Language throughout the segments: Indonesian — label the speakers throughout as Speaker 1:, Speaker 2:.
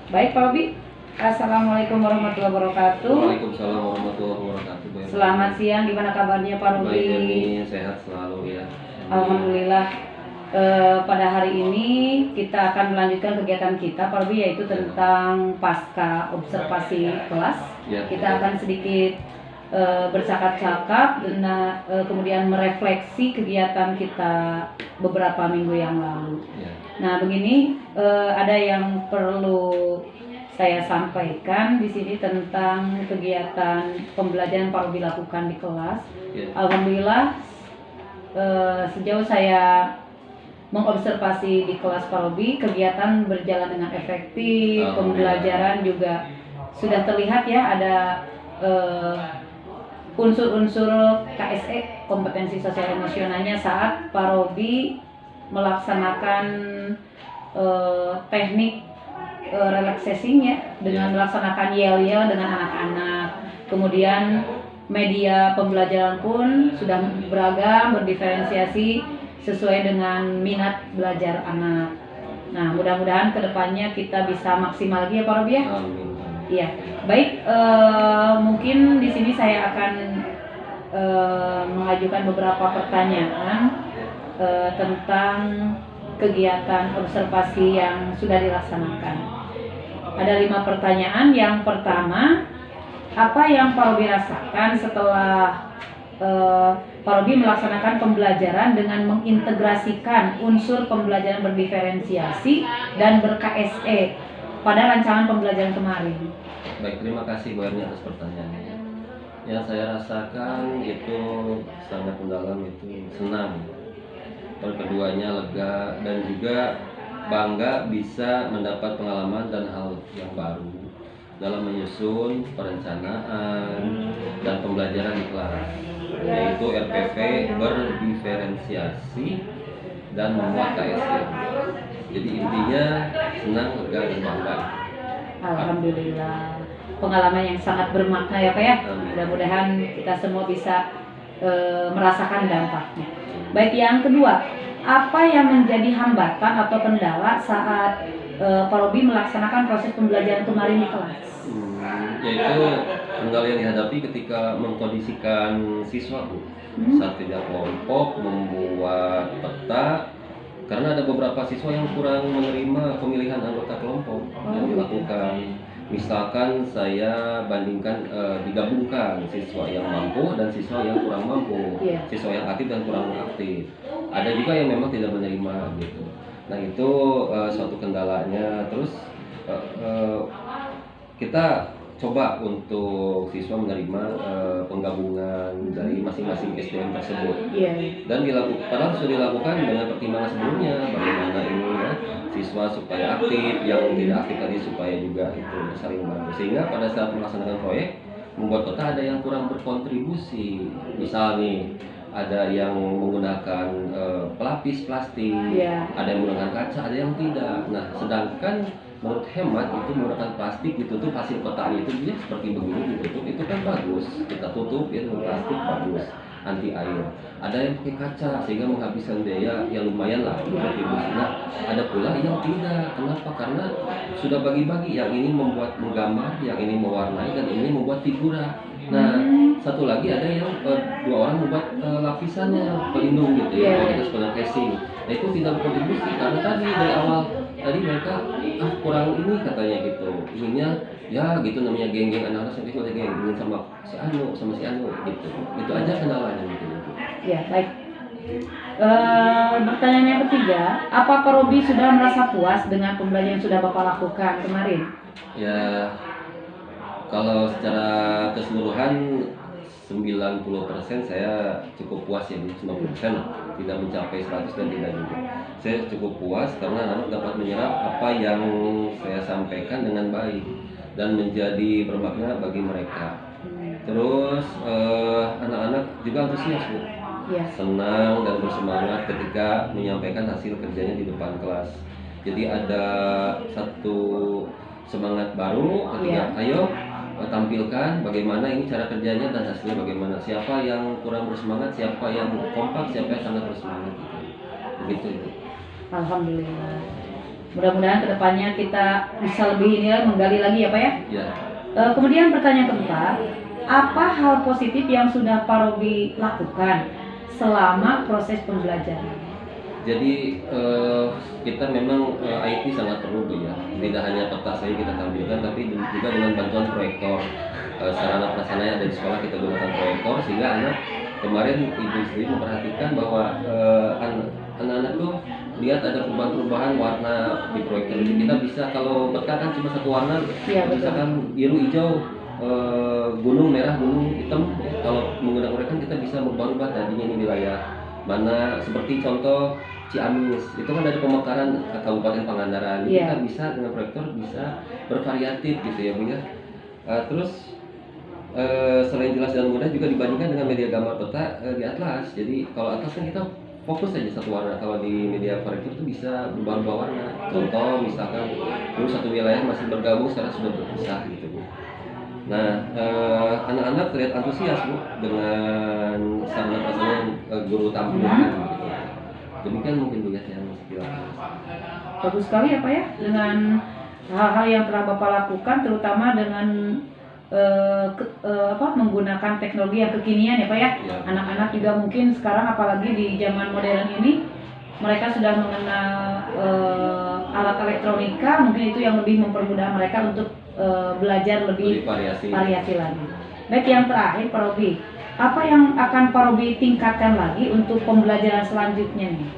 Speaker 1: Baik Pak Robi, Assalamualaikum warahmatullahi wabarakatuh.
Speaker 2: Waalaikumsalam warahmatullahi wabarakatuh.
Speaker 1: Selamat siang, gimana kabarnya Pak Robi?
Speaker 2: Baik, ini sehat selalu ya.
Speaker 1: Alhamdulillah. Pada hari ini kita akan melanjutkan kegiatan kita Pak Robi, yaitu tentang pasca observasi kelas.
Speaker 2: Ya.
Speaker 1: Kita akan sedikit bercakap-cakap dan kemudian merefleksi kegiatan kita beberapa minggu yang lalu.
Speaker 2: Ya.
Speaker 1: Nah begini, ada yang perlu saya sampaikan di sini tentang kegiatan pembelajaran Pak Robi lakukan di kelas.
Speaker 2: Ya.
Speaker 1: Alhamdulillah, sejauh saya mengobservasi di kelas Pak Robi, kegiatan berjalan dengan efektif, pembelajaran juga sudah terlihat ya ada unsur-unsur KSE, kompetensi sosial emosionalnya, saat Pak Robi melaksanakan teknik relaxing-nya dengan melaksanakan yel-yel dengan anak-anak. Kemudian media pembelajaran pun sudah beragam, berdiferensiasi sesuai dengan minat belajar anak. Nah, mudah-mudahan kedepannya kita bisa maksimal lagi ya Pak Robi ya.
Speaker 2: Amin.
Speaker 1: Iya, baik. Mungkin di sini saya akan mengajukan beberapa pertanyaan tentang kegiatan observasi yang sudah dilaksanakan. Ada 5 pertanyaan. Yang pertama, apa yang Pak Robi rasakan setelah Pak Robi melaksanakan pembelajaran dengan mengintegrasikan unsur pembelajaran berdiferensiasi dan ber-KSE pada rancangan pembelajaran kemarin?
Speaker 2: Baik, terima kasih Bu Erni atas pertanyaannya. Yang saya rasakan itu sangat mendalam, itu senang. Keduanya lega dan juga bangga bisa mendapat pengalaman dan hal yang baru dalam menyusun perencanaan dan pembelajaran di kelas, yaitu RPP berdiferensiasi dan membuat KSE. Jadi intinya senang, lega, dan bangga.
Speaker 1: Alhamdulillah, pengalaman yang sangat bermakna ya Pak ya.
Speaker 2: Amin.
Speaker 1: Mudah-mudahan kita semua bisa merasakan dampaknya. Baik, yang kedua, apa yang menjadi hambatan atau kendala saat Pak Robi melaksanakan proses pembelajaran kemarin di kelas?
Speaker 2: Yaitu kendala yang dihadapi ketika mengkondisikan siswa Bu, saat kerja kelompok, membuat peta, karena ada beberapa siswa yang kurang menerima pemilihan anggota kelompok yang dilakukan. Misalkan saya bandingkan digabungkan siswa yang mampu dan siswa yang kurang mampu, siswa yang aktif dan kurang aktif. Ada juga yang memang tidak menerima gitu. Nah itu suatu kendalanya. Terus kita coba untuk siswa menerima penggabungan dari masing-masing SDM tersebut. Dan padahal sudah dilakukan dengan pertimbangan sebelumnya, bagaimana ini ya, siswa supaya aktif, yang tidak aktif tadi supaya juga itu saling bantu. Sehingga pada saat melaksanakan proyek, membuat peta ada yang kurang berkontribusi. Misal nih, ada yang menggunakan pelapis plastik, ada yang menggunakan kaca, ada yang tidak. Nah, sedangkan menurut hemat itu menggunakan plastik ditutup, hasil petanya itu dia seperti begini ditutup, itu kan bagus, kita tutup ya dengan plastik, bagus, anti air. Ada yang pakai kaca sehingga menghabiskan biaya yang lumayan lah kontribusi. Nah, ada pula yang tidak. Kenapa? Karena sudah bagi-bagi, yang ini membuat menggambar, yang ini mewarnai, dan ini membuat figura. Nah, satu lagi ada yang 2 orang membuat lapisannya pelindung gitu ya, kalau kita sebenarnya casing. Nah itu tidak berkontribusi karena tadi dari awal tadi mereka kurang ini katanya gitu, inginnya ya gitu, namanya geng-geng anak-anak yang kecil, geng ingin sama si Anu gitu. Itu aja kendalanya gitu.
Speaker 1: Ya baik. Pertanyaan yang ketiga, apa Pak Robi sudah merasa puas dengan pembelajaran yang sudah Bapak lakukan kemarin?
Speaker 2: Ya, kalau secara keseluruhan 90% saya cukup puas ya, 90% tidak mencapai 100 dan tidak juga. Saya cukup puas karena anak dapat menyerap apa yang saya sampaikan dengan baik dan menjadi bermakna bagi mereka. Terus anak-anak juga antusias Bu, senang dan bersemangat ketika menyampaikan hasil kerjanya di depan kelas. Jadi ada satu semangat baru ketika ayo tampilkan bagaimana ini cara kerjanya dan hasilnya bagaimana. Siapa yang kurang bersemangat, siapa yang kompak, siapa yang sangat bersemangat. Begitu itu.
Speaker 1: Alhamdulillah. Mudah-mudahan kedepannya kita bisa lebih ini menggali lagi ya Pak ya.
Speaker 2: Ya.
Speaker 1: Kemudian pertanyaan keempat, apa hal positif yang sudah Pak Robi lakukan selama proses pembelajaran?
Speaker 2: Jadi kita memang IT sangat perlu tuh ya. Tidak hanya peta saja kita tampilkan, tapi juga dengan bantuan proyektor. Sarana prasarana yang ada di sekolah kita gunakan proyektor, sehingga anak kemarin ibu sendiri memperhatikan bahwa anak-anak tuh lihat ada perubahan-perubahan warna di proyektor. Jadi kita bisa, kalau peta kan cuma satu warna,
Speaker 1: Ya,
Speaker 2: misalkan biru, hijau, gunung merah, gunung hitam. Kalau menggunakan proyektor kita bisa merubah-ubah tadinya ini wilayah mana, seperti contoh Ciamis itu kan ada pemekaran Kabupaten Pangandaran.
Speaker 1: Yeah.
Speaker 2: Kita bisa dengan proyektor bisa bervariatif gitu ya Bu ya. Terus selain jelas dan mudah juga dibandingkan dengan media gambar peta di Atlas. Jadi kalau Atlas kan kita fokus aja satu warna, kalau di media proyektor itu bisa berubah-ubah warna. Contoh misalkan dulu satu wilayah masih bergabung, sekarang sudah berpisah gitu Bu. Nah, anak-anak terlihat antusias Bu dengan sarana prasarana yang guru tampilkan gitu. Demikian mungkin Bu ya yang dilakukan.
Speaker 1: Bagus sekali ya Pak ya, dengan hal-hal yang telah Bapak lakukan, terutama dengan menggunakan teknologi yang kekinian ya Pak ya.
Speaker 2: Ya.
Speaker 1: Anak-anak juga mungkin sekarang apalagi di zaman modern ini mereka sudah mengenal alat elektronika, mungkin itu yang lebih mempermudah mereka untuk belajar lebih variasi lagi. Baik, yang terakhir Pak Robi, apa yang akan Pak Robi tingkatkan lagi untuk pembelajaran selanjutnya nih?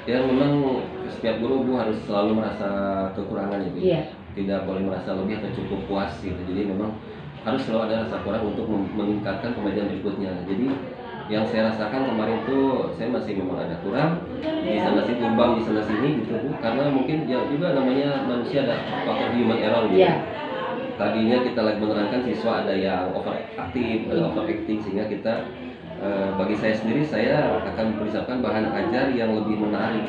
Speaker 2: Ya memang setiap guru Bu harus selalu merasa kekurangan gitu.
Speaker 1: Iya.
Speaker 2: Tidak boleh merasa lebih atau cukup puas gitu. Jadi memang harus selalu ada rasa kurang untuk meningkatkan pembelajaran berikutnya. Jadi yang saya rasakan kemarin tuh saya masih memang ada kurang di sana sini, tumbang di sana sini gitu Bu. Karena mungkin ya juga namanya manusia ada faktor human error gitu.
Speaker 1: Iya.
Speaker 2: Tadinya kita lagi menerangkan siswa ada yang overaktif, ada overacting, sehingga kita bagi saya sendiri saya akan mempersiapkan bahan ajar yang lebih menarik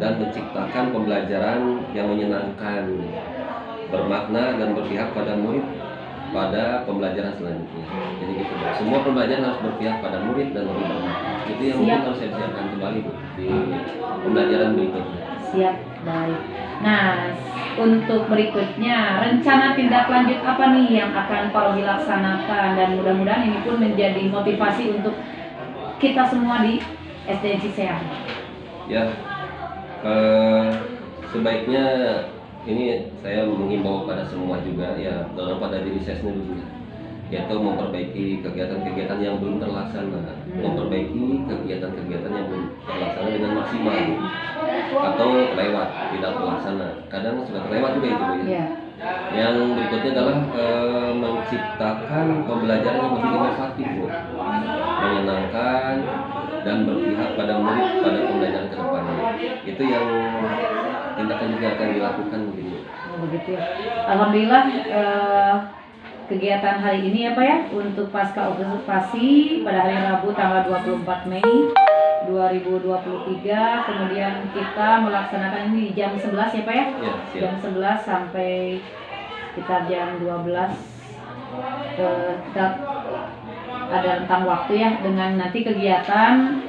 Speaker 2: dan menciptakan pembelajaran yang menyenangkan, bermakna dan berpihak pada murid pada pembelajaran selanjutnya. Jadi gitu. Semua pembelajaran harus berpihak pada murid dan lebih bermakna. Itu yang mungkin harus saya siapkan kembali Bu, di pembelajaran berikutnya.
Speaker 1: Siap, baik. Nah, untuk berikutnya, rencana tindak lanjut apa nih yang akan Pak Robi laksanakan, dan mudah-mudahan ini pun menjadi motivasi untuk kita semua di SDN Ciseang.
Speaker 2: Ya, sebaiknya ini saya mengimbau pada semua juga ya, dalam pada diri saya sendiri juga, yaitu memperbaiki kegiatan-kegiatan yang belum terlaksana, memperbaiki kegiatan-kegiatan yang belum terlaksana dengan maksimal atau terlewat, tidak terlaksana. Kadang sudah terlewat juga itu Bu ya.
Speaker 1: Yeah.
Speaker 2: Yang berikutnya adalah menciptakan pembelajaran yang lebih inovatif Bu, menyenangkan dan berpihak pada murid pada pembelajaran ke depannya. Itu yang tindakan juga akan dilakukan begini.
Speaker 1: Begitu ya. Alhamdulillah kegiatan hari ini ya Pak ya, untuk pasca observasi pada hari Rabu tanggal 24 Mei 2023, kemudian kita melaksanakan ini di jam 11 ya Pak ya?
Speaker 2: Ya,
Speaker 1: jam 11 sampai sekitar jam 12. Kita ada rentang waktu ya, dengan nanti kegiatan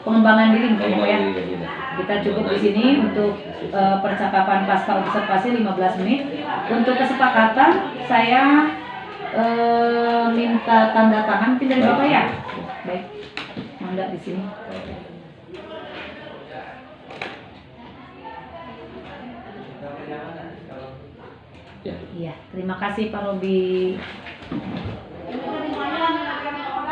Speaker 1: pengembangan diri mungkin ya Pak ya. Kita cukup di sini untuk percakapan pasca observasi 15 menit. Untuk kesepakatan saya minta tanda tangan mungkin dari Bapak ya. Baik, mangga di sini. Iya, terima kasih Pak Robi.